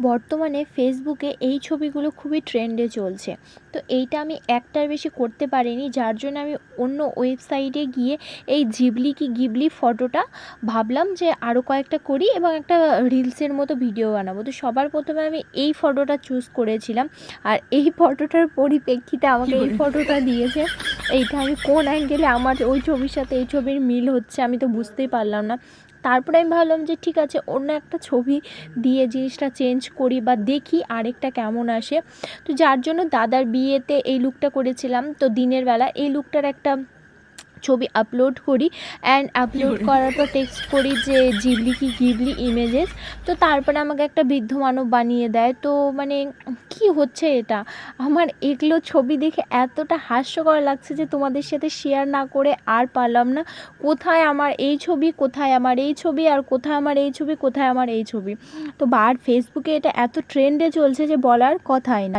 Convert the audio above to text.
বর্তমানে ফেসবুকে এই ছবিগুলো খুবই ট্রেন্ডে চলছে। তো এইটা আমি একটার বেশি করতে পারিনি, যার জন্য আমি অন্য ওয়েবসাইটে গিয়ে এই জিবলি কি গিবলি ফটোটা ভাবলাম যে আরও কয়েকটা করি এবং একটা রিলসের মতো ভিডিও বানাবো। তো সবার প্রথমে আমি এই ফটোটা চুজ করেছিলাম, আর এই ফটোটার পরিপ্রেক্ষিতে আমাকে এই ফটোটা দিয়েছে। এইটা আমি কোন অ্যাঙ্গেলে আমার ওই ছবির সাথে এই ছবির মিল হচ্ছে আমি তো বুঝতেই পারলাম না। তারপরে আমি ভাবলাম যে ঠিক আছে, অন্য একটা ছবি দিয়ে জিনিসটা চেঞ্জ করি বা দেখি আরেকটা কেমন আসে। তো যার জন্য দাদার বিয়েতে এই লুকটা করেছিলাম। তো দিনের বেলা এই লুকটার একটা ছবি আপলোড করি, অ্যান্ড আপলোড করার পর টেক্সট করি যে জিবলি কি গিবলি ইমেজেস। তো তারপরে আমাকে একটা বৃদ্ধ মানব বানিয়ে দেয়। তো মানে কি হচ্ছে এটা? আমার এগুলো ছবি দেখে এতটা হাস্যকর লাগছে যে তোমাদের সাথে শেয়ার না করে আর পারলাম না। কোথায় আমার এই ছবি, কোথায় আমার এই ছবি, আর কোথায় আমার এই ছবি, কোথায় আমার এই ছবি। তো ফেসবুকে এটা এত ট্রেন্ডে চলছে যে বলার কথাই না।